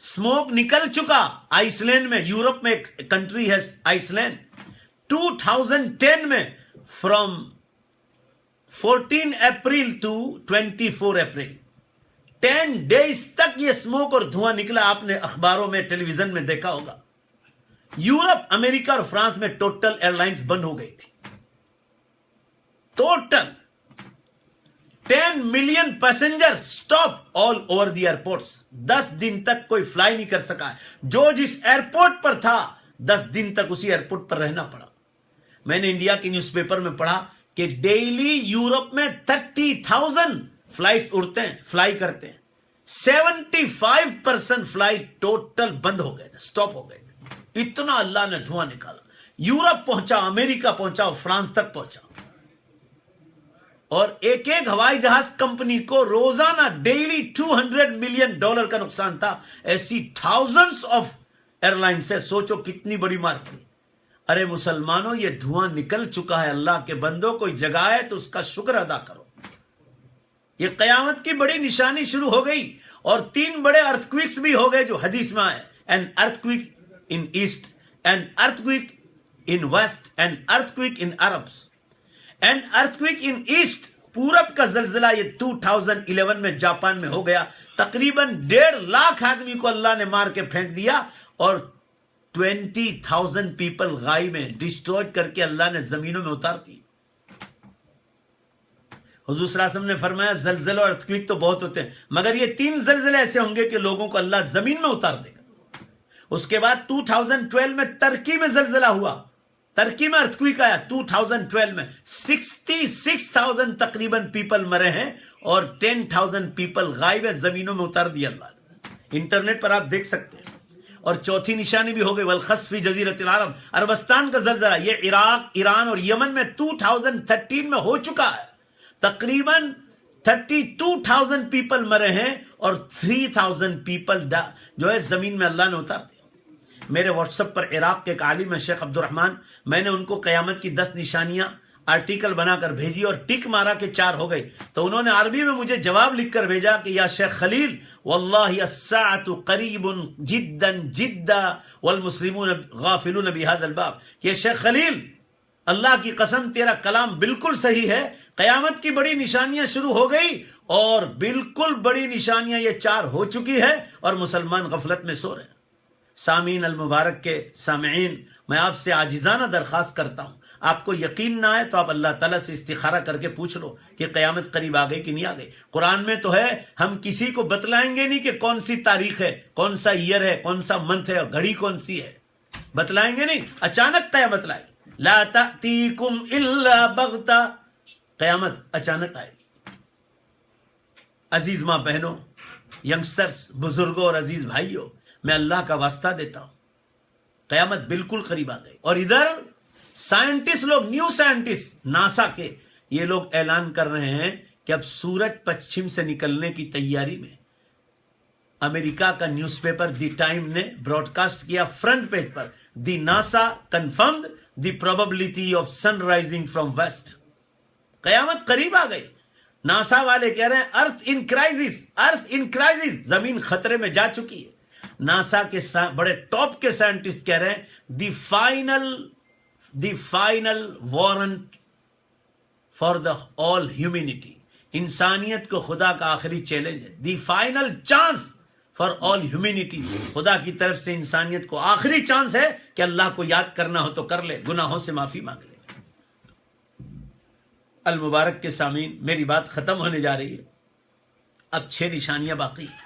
سموک نکل چکا آئس لینڈ میں، یورپ میں ایک کنٹری ہے آئس لینڈ، 2010 میں from 14 April to 24 April 10 days تک یہ سموک اور دھواں نکلا۔ آپ نے اخباروں میں، ٹیلی ویژن میں دیکھا ہوگا۔ یورپ، امریکہ اور فرانس میں ٹوٹل ایئر لائنز بند ہو گئی تھی، total 10 million passenger stop all over the airports. 10 دن تک کوئی فلائی نہیں کر سکا، جو جس ایئرپورٹ پر تھا 10 دن تک اسی ایئرپورٹ پر رہنا پڑا۔ میں نے انڈیا کی نیوز پیپر میں پڑھا کہ ڈیلی یورپ میں 30,000 فلائٹ اڑتے ہیں، فلائی کرتے ہیں، 75% فلائٹ ٹوٹل بند ہو گئے تھے، سٹاپ ہو گئے تھے۔ اتنا اللہ نے دھواں نکالا، یورپ پہنچا، امریکہ پہنچا اور فرانس تک پہنچا، اور ایک ایک ہوائی جہاز کمپنی کو روزانہ ڈیلی $200 ملین کا نقصان تھا۔ ایسی thousands آف ایئر لائن سے سوچو کتنی بڑی مار پڑی۔ ارے مسلمانوں، یہ دھواں نکل چکا ہے، اللہ کے بندوں کوئی جگائے تو اس کا شکر ادا کرو۔ یہ قیامت کی بڑی نشانی شروع ہو گئی، اور 3 بڑے ارتھکویکس بھی ہو گئے جو حدیث میں آئے، an earthquake in east, an earthquake in west, an earthquake in Arabs. And earthquake in east, پورب کا زلزلہ یہ 2011 میں جاپان میں ہو گیا، تقریباً 1.5 لاکھ آدمی کو اللہ نے مار کے پھینک دیا، اور 20,000 پیپل غائب ہیں، ڈسٹروائڈ کر کے اللہ نے زمینوں میں اتار دی۔ حضور صلی اللہ علیہ وسلم نے فرمایا زلزلہ اور ارتھکویک تو بہت ہوتے ہیں، مگر یہ 3 زلزلے ایسے ہوں گے کہ لوگوں کو اللہ زمین میں اتار دے گا۔ اس کے بعد 2012 میں ترکی میں زلزلہ ہوا، ترکی میں ارتھکویک آیا 2012 میں، 66,000 تقریباً پیپل مرے ہیں اور 10,000 پیپل غائب ہے، زمینوں میں اتار دیا اللہ نے۔ انٹرنیٹ پر آپ دیکھ سکتے ہیں۔ اور چوتھی نشانی بھی ہو گئی والخسف فی جزیرۃ العرب، عربستان کا زلزلہ، یہ عراق، ایران اور یمن میں 2013 میں ہو چکا ہے، تقریباً 32,000 پیپل مرے ہیں اور 3,000 پیپل جو ہے زمین میں اللہ نے اتار دیا۔ میرے واٹس ایپ پر عراق کے ایک عالم ہے شیخ عبد الرحمن، میں نے ان کو قیامت کی 10 نشانیاں آرٹیکل بنا کر بھیجی اور ٹک مارا کہ 4 ہو گئی، تو انہوں نے عربی میں مجھے جواب لکھ کر بھیجا کہ یا شیخ خلیل واللہ الساعۃ قریب جدا جدا والمسلمون غافلون بهذا الباب، کہ شیخ خلیل اللہ کی قسم تیرا کلام بالکل صحیح ہے، قیامت کی بڑی نشانیاں شروع ہو گئی اور بالکل بڑی نشانیاں یہ 4 ہو چکی ہے اور مسلمان غفلت میں سو رہے ہیں۔ سامعین المبارک کے سامعین، میں آپ سے عاجزانہ درخواست کرتا ہوں، آپ کو یقین نہ آئے تو آپ اللہ تعالیٰ سے استخارہ کر کے پوچھ لو کہ قیامت قریب آ گئی کہ نہیں آ گئی۔ قرآن میں تو ہے، ہم کسی کو بتلائیں گے نہیں کہ کون سی تاریخ ہے، کون سا ایئر ہے، کون سا منتھ ہے اور گھڑی کون سی ہے، بتلائیں گے نہیں، اچانک قیامت لائے گی۔ لا تأتیکم الا بغتہ، قیامت اچانک آئے گی۔ عزیز ماں بہنوں، ینگسٹرز، بزرگوں اور عزیز بھائیوں، میں اللہ کا واسطہ دیتا ہوں، قیامت بالکل قریب آ گئی۔ اور ادھر سائنٹسٹ لوگ، نیو سائنٹسٹ ناسا کے، یہ لوگ اعلان کر رہے ہیں کہ اب سورج پچھم سے نکلنے کی تیاری میں۔ امریکہ کا نیوز پیپر دی ٹائم نے براڈ کاسٹ کیا فرنٹ پیج پر، the NASA confirmed the probability of sun rising from west. قیامت قریب آ گئی۔ ناسا والے کہہ رہے ہیں ارتھ ان کرائسس، ارتھ ان کرائسس، زمین خطرے میں جا چکی ہے۔ ناسا کے بڑے ٹاپ کے سائنٹسٹ کہہ رہے ہیں the final warrant for the all humanity, انسانیت کو خدا کا آخری چیلنج ہے، the final chance for all humanity, خدا کی طرف سے انسانیت کو آخری چانس ہے کہ اللہ کو یاد کرنا ہو تو کر لے، گناہوں سے معافی مانگ لے۔ المبارک کے سامعین، میری بات ختم ہونے جا رہی ہے، اب 6 نشانیاں باقی ہیں،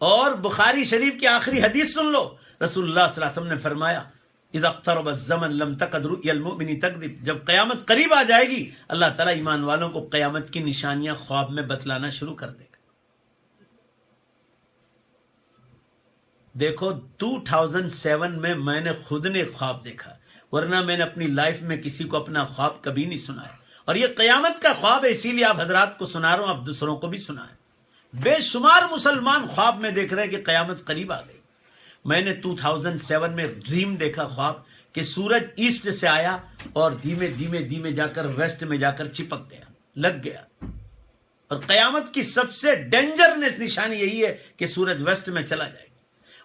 اور بخاری شریف کی آخری حدیث سن لو۔ رسول اللہ صلی اللہ علیہ وسلم نے فرمایا اذا اقترب الزمن لم تکد رؤیا المؤمن تکذب، جب قیامت قریب آ جائے گی اللہ تعالیٰ ایمان والوں کو قیامت کی نشانیاں خواب میں بتلانا شروع کر دے گا۔ دیکھو 2007 میں نے خود نے خواب دیکھا، ورنہ میں نے اپنی لائف میں کسی کو اپنا خواب کبھی نہیں سنایا، اور یہ قیامت کا خواب ہے، اسی لیے آپ حضرات کو سنا رہا ہوں، آپ دوسروں کو بھی سنائیں۔ بے شمار مسلمان خواب میں دیکھ رہے ہیں کہ قیامت قریب آ گئی۔ میں نے 2007 میں ڈریم دیکھا، خواب کہ سورج ایسٹ سے آیا اور دھیمے دھیمے دھیمے جا کر ویسٹ میں جا کر چپک گیا، لگ گیا، اور قیامت کی سب سے ڈینجرنس نشانی یہی ہے کہ سورج ویسٹ میں چلا جائے گا۔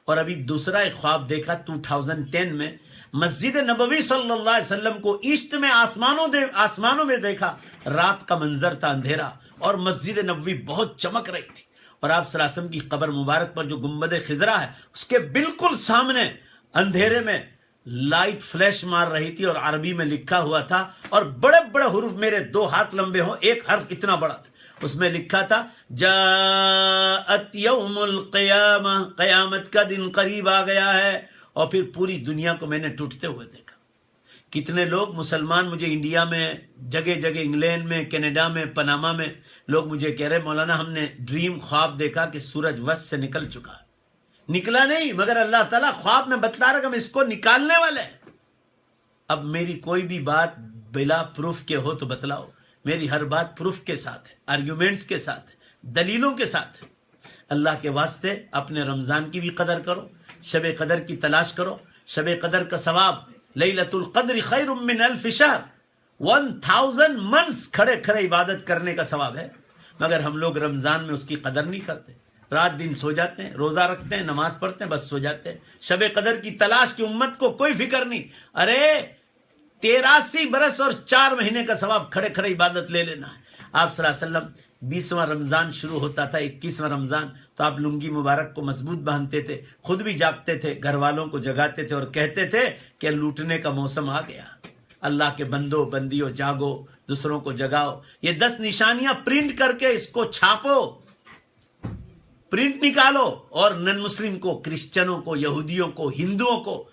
اور ابھی دوسرا ایک خواب دیکھا 2010 میں، مسجد نبوی صلی اللہ علیہ وسلم کو ایسٹ میں آسمانوں میں دیکھا، رات کا منظر تھا، اندھیرا، اور مسجد نبوی بہت چمک رہی تھی، اور آپ صلی اللہ علیہ وسلم کی قبر مبارک پر جو گنبد خضرا ہے اس کے بالکل سامنے اندھیرے میں لائٹ فلیش مار رہی تھی، اور عربی میں لکھا ہوا تھا، اور بڑے بڑے حروف، میرے 2 ہاتھ لمبے ہوں، ایک حرف اتنا بڑا تھا، اس میں لکھا تھا جاءت یوم القیامہ، قیامت کا دن قریب آ گیا ہے۔ اور پھر پوری دنیا کو میں نے ٹوٹتے ہوئے دیکھا۔ کتنے لوگ مسلمان مجھے انڈیا میں، جگہ جگہ، انگلینڈ میں، کینیڈا میں، پناما میں، لوگ مجھے کہہ رہے مولانا ہم نے ڈریم خواب دیکھا کہ سورج وسط سے نکل چکا ہے۔ نکلا نہیں، مگر اللہ تعالیٰ خواب میں بتا رہا کہ ہم اس کو نکالنے والے ہیں۔ اب میری کوئی بھی بات بلا پروف کے ہو تو بتلاؤ، میری ہر بات پروف کے ساتھ ہے، آرگیومنٹس کے ساتھ ہے، دلیلوں کے ساتھ ہے۔ اللہ کے واسطے اپنے رمضان کی بھی قدر کرو، شب قدر کی تلاش کرو۔ شب قدر کا ثواب لیلۃ القدر خیر من 1000 شہر، 1000 منتھس کھڑے کھڑے عبادت کرنے کا ثواب ہے، مگر ہم لوگ رمضان میں اس کی قدر نہیں کرتے، رات دن سو جاتے ہیں، روزہ رکھتے ہیں، نماز پڑھتے ہیں، بس سو جاتے ہیں۔ شب قدر کی تلاش کی امت کو کوئی فکر نہیں۔ ارے 83 برس اور 4 مہینے کا ثواب کھڑے کھڑے عبادت لے لینا ہے. آپ صلی اللہ علیہ وسلم 20واں رمضان شروع ہوتا تھا، 21واں رمضان، تو آپ لنگی مبارک کو مضبوط باندھتے تھے، خود بھی جاگتے تھے، گھر والوں کو جگاتے تھے اور کہتے تھے کہ لوٹنے کا موسم آ گیا، اللہ کے بندو بندیوں جاگو، دوسروں کو جگاؤ. یہ 10 نشانیاں پرنٹ کر کے اس کو چھاپو، پرنٹ نکالو، اور نن مسلم کو، کرسچنوں کو، یہودیوں کو، ہندوؤں کو،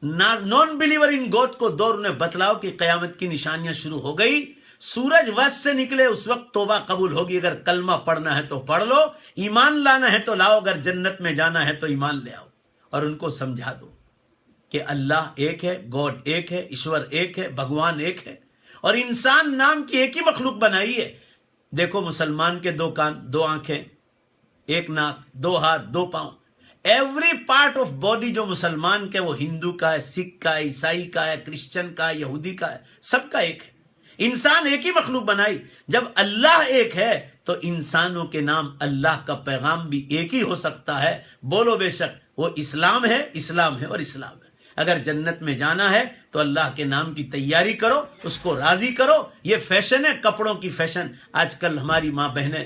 نان بلیور ان گوت کو دور انہیں بتلاؤ کہ قیامت کی نشانیاں شروع ہو گئی. سورج وسط سے نکلے اس وقت توبہ قبول ہوگی. اگر کلمہ پڑھنا ہے تو پڑھ لو، ایمان لانا ہے تو لاؤ، اگر جنت میں جانا ہے تو ایمان لے آؤ. اور ان کو سمجھا دو کہ اللہ ایک ہے، گاڈ ایک ہے، ایشور ایک ہے، بھگوان ایک ہے، اور انسان نام کی ایک ہی مخلوق بنائی ہے. دیکھو مسلمان کے 2 کان، 2 آنکھیں، 1 ناک، 2 ہاتھ، 2 پاؤں. ایوری پارٹ آف باڈی جو مسلمان کا ہے وہ ہندو کا ہے، سکھ کا ہے، عیسائی کا ہے، کرسچن کا ہے، یہودی کا ہے، سب کا ایک ہے. انسان ایک ہی مخلوق بنائی. جب اللہ ایک ہے تو انسانوں کے نام اللہ کا پیغام بھی ایک ہی ہو سکتا ہے. بولو بے شک وہ اسلام ہے، اسلام ہے اور اسلام ہے. اگر جنت میں جانا ہے تو اللہ کے نام کی تیاری کرو، اس کو راضی کرو. یہ فیشن ہے، کپڑوں کی فیشن. آج کل ہماری ماں بہنیں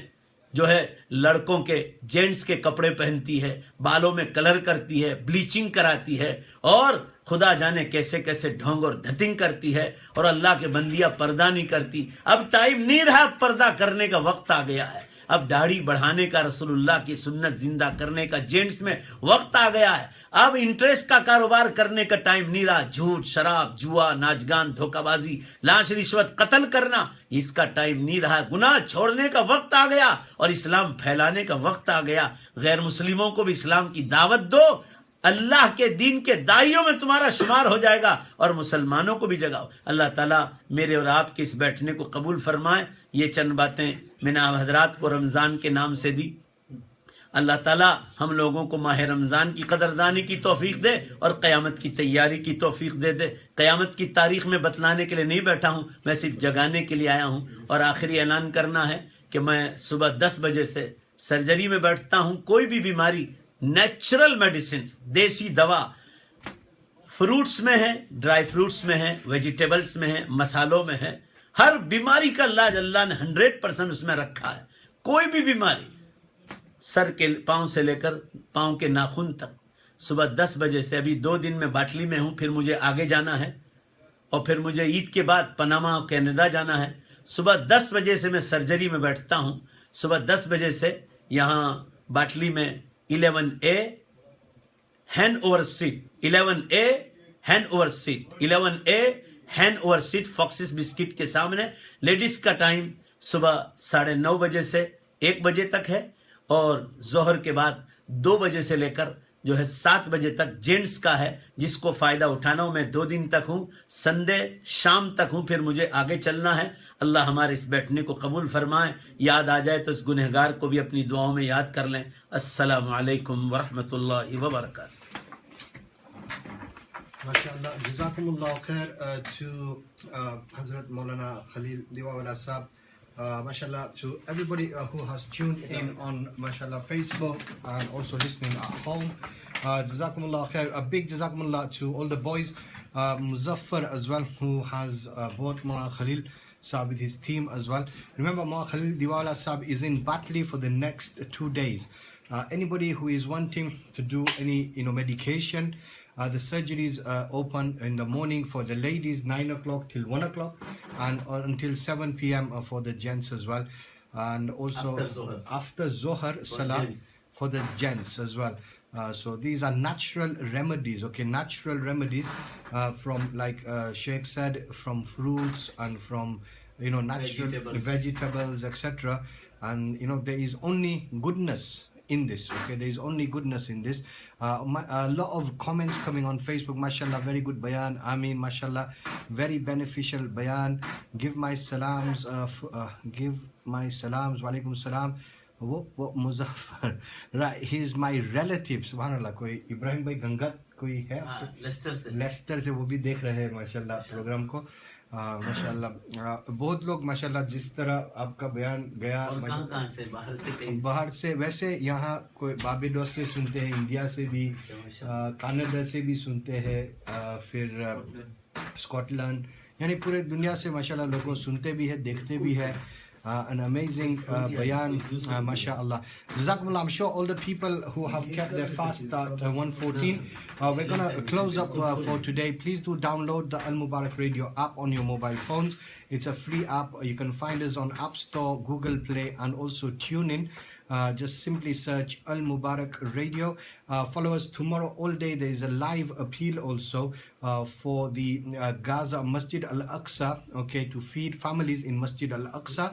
جو ہے لڑکوں کے، جینٹس کے کپڑے پہنتی ہے، بالوں میں کلر کرتی ہے، بلیچنگ کراتی ہے، اور خدا جانے کیسے کیسے ڈھونگ اور دھٹنگ کرتی ہے، اور اللہ کے بندیاں پردہ نہیں کرتی. اب ٹائم نہیں رہا، پردہ کرنے کا وقت آ گیا ہے. اب داڑھی بڑھانے کا، رسول اللہ کی سنت زندہ کرنے کا جینٹس میں وقت آ گیا ہے. اب انٹرسٹ کا کاروبار کرنے کا ٹائم نہیں رہا. جھوٹ، شراب، جوا، ناچ گان، دھوکہ بازی، لاش، رشوت، قتل کرنا، اس کا ٹائم نہیں رہا. گناہ چھوڑنے کا وقت آ گیا اور اسلام پھیلانے کا وقت آ گیا. غیر مسلموں کو بھی اسلام کی دعوت دو، اللہ کے دین کے دائیوں میں تمہارا شمار ہو جائے گا، اور مسلمانوں کو بھی جگاؤ. اللہ تعالیٰ میرے اور آپ کے اس بیٹھنے کو قبول فرمائے. یہ چند باتیں میں نے آپ حضرات کو رمضان کے نام سے دی. اللہ تعالیٰ ہم لوگوں کو ماہ رمضان کی قدردانی کی توفیق دے اور قیامت کی تیاری کی توفیق دے دے. قیامت کی تاریخ میں بتلانے کے لیے نہیں بیٹھا ہوں، میں صرف جگانے کے لیے آیا ہوں. اور آخری اعلان کرنا ہے کہ میں صبح 10 بجے سے سرجری میں بیٹھتا ہوں. کوئی بھی بیماری، نیچرل میڈیسنز، دیسی دوا، فروٹس میں ہے، ڈرائی فروٹس میں ہے، ویجیٹیبلز میں ہے، مسالوں میں ہے. ہر بیماری کا علاج اللہ نے 100% اس میں رکھا ہے. کوئی بھی بیماری، سر کے پاؤں سے لے کر پاؤں کے ناخن تک. صبح 10 بجے سے، ابھی 2 دن میں باٹلی میں ہوں، پھر مجھے آگے جانا ہے، اور پھر مجھے عید کے بعد پناما اور کینیڈا جانا ہے. صبح 10 بجے سے میں سرجری میں بیٹھتا ہوں. صبح 10 بجے سے یہاں باٹلی میں 11A Hanover Street, 11A Hanover Street, 11A Hanover Street, Fox's Biscuit کے سامنے. لیڈیز کا ٹائم صبح 9:30 بجے سے 1 بجے تک ہے، اور ظہر کے بعد 2 بجے سے لے کر جو ہے 7 بجے تک جینٹس کا ہے. جس کو فائدہ اٹھانا ہو، میں 2 دن تک ہوں، سنڈے شام تک ہوں، پھر مجھے آگے چلنا ہے. اللہ ہمارے اس بیٹھنے کو قبول فرمائے. یاد آ جائے تو اس گنہگار کو بھی اپنی دعاؤں میں یاد کر لیں. السلام علیکم ورحمۃ اللہ وبرکاتہ. MashaAllah, Jazakumullah khair to Hazrat Maulana Khalil Diwawala Sahab. MashaAllah, to everybody who has tuned in on MashaAllah Facebook and also listening at home. Jazakumullah khair. A big Jazakumullah to all the boys. Muzaffar as well, who has brought Maulana Khalil Sahab with his team as well. Remember, Maulana Khalil Diwawala Sahab is in Batley for the next 2 days. Anybody who is wanting to do any medication, the surgery is open in the morning for the ladies, 9 o'clock till 1 o'clock, and until 7 p.m. for the gents as well. And also after Zohar Salah for the gents as well. So these are natural remedies, okay, natural remedies from, like Sheikh said, from fruits and from natural vegetables, etc. And there is only goodness in this, okay, there is only goodness in this. A lot of comments coming on Facebook. MashaAllah, very good bayan. Ameen, MashaAllah, very beneficial bayan. Give my salams, walaikum salam. What Muzaffar, right, he is my relative. Subhanallah. Koi Ibrahim bhai Gangat koi hai Leicester سے وہ بھی دیکھ رہے ہیں ماشاءاللہ programme کو. ماشاءاللہ بہت لوگ ماشاءاللہ جس طرح آپ کا بیان گیا باہر سے، ویسے یہاں کوئی باربیڈوس سے سنتے ہیں، انڈیا سے بھی، کینیڈا سے بھی سنتے ہیں، پھر اسکاٹ لینڈ یعنی پورے دنیا سے ماشاءاللہ لوگوں سنتے بھی ہے دیکھتے بھی ہے. An amazing bayan, mashallah. Jazakumullah. I'm sure all the people who have kept their fast at 1:14. We're going to close up for today. Please do download the Al Mubarak Radio app on your mobile phones. It's a free app. You can find us on App Store, Google Play, and also TuneIn. Just simply search Al Mubarak Radio. Follow us tomorrow all day. There is a live appeal also for the Gaza Masjid Al-Aqsa, okay, to feed families in Masjid Al-Aqsa.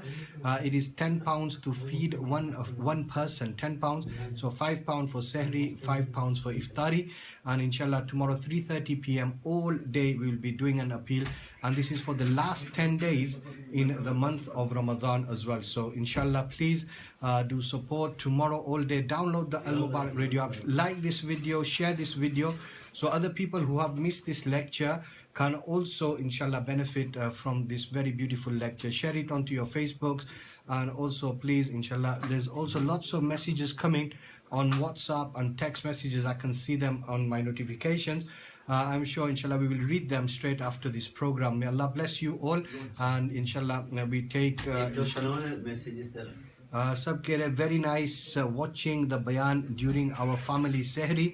It is £10 to feed one person, £10. So £5 for Sehri, £5 for Iftari. And inshallah tomorrow 3:30 p.m. all day we will be doing an appeal. And this is for the last 10 days in the month of Ramadan as well. So inshallah please do support tomorrow all day. Download the Al Mubarak Radio app. Like this video, share this video, so other people who have missed this lecture can also inshallah benefit from this very beautiful lecture. Share it onto your Facebooks, and also please inshallah there's also lots of messages coming on WhatsApp and text messages. I can see them on my notifications. I'm sure inshallah we will read them straight after this program. May Allah bless you all, and inshallah we take sab keh rahe very nice watching the bayan during our family sehri.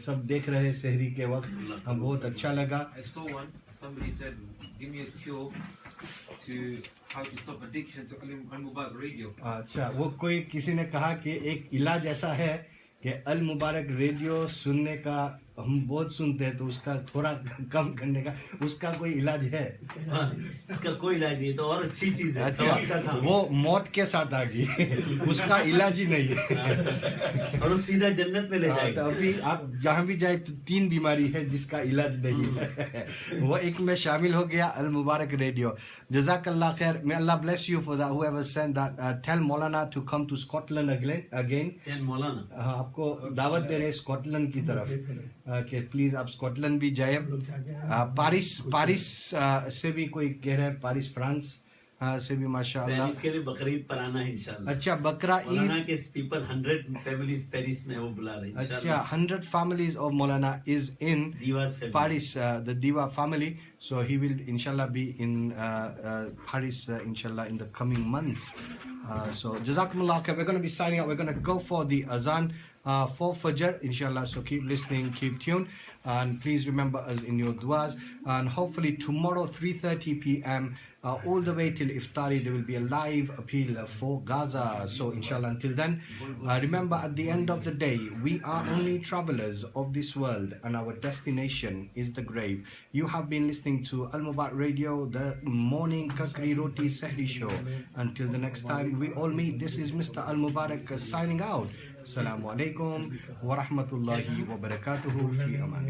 Sab dekh rahe sehri ke waqt, hum bahut acha laga. I saw one. Somebody said, "Give me a cure to how to stop addiction to Al Mubarak Radio." اچھا وہ کوئی کسی نے کہا کہ ایک علاج ایسا ہے کہ ال مبارک ریڈیو سننے کا ہم بہت سنتے ہیں تو اس کا تھوڑا کم کرنے کا اس کا کوئی علاج ہے. اس کا کوئی علاج نہیں تو اور اچھی چیز ہے. اچھا وہ موت کے ساتھ آ گئی اس کا علاج ہی نہیں ہے اور سیدھا جنت میں لے جائے گا. ابھی آپ جہاں بھی جائے تو 3 بیماری ہے جس کا علاج نہیں ہے, وہ ایک میں شامل ہو گیا المبارک ریڈیو. جزاک اللہ خیر. May Allah bless you for that, whoever sent that. Tell Maulana to come to Scotland again. مولانا آپ کو دعوت دے رہے اسکاٹ لینڈ کی طرف کہ پلیز آپ اسکاٹ لینڈ بھی جائیں. پارس سے بھی کوئی کہہ رہے ہیں, پارس فرانس سے بھی ماشاء اللہ. پیرس کے لیے بقرعید پر آنا ہے انشاءاللہ. اچھا بقرہ عید. مولانا کے پیپل 100 فیملیز پیرس میں وہ بلا رہے ہیں. اچھا 100 families of Maulana is in Paris, the Diva family. So he will inshallah be in Paris inshallah in the coming months. So jazakumullah khair. We're going to be signing out. We're going to go for the azan for Fajr inshallah. So keep listening, keep tuned, and please remember us in your duas. And hopefully tomorrow 3:30 p.m. All the way till Iftari there will be a live appeal for Gaza. So inshallah until then, remember at the end of the day we are only travelers of this world and our destination is the grave. You have been listening to Al Mubarak Radio, the morning Kakri Roti Sehri show. Until the next time we all meet, this is Mr. Al Mubarak signing out. Assalamu alaikum wa rahmatullahi wa barakatuhu. Fi aman.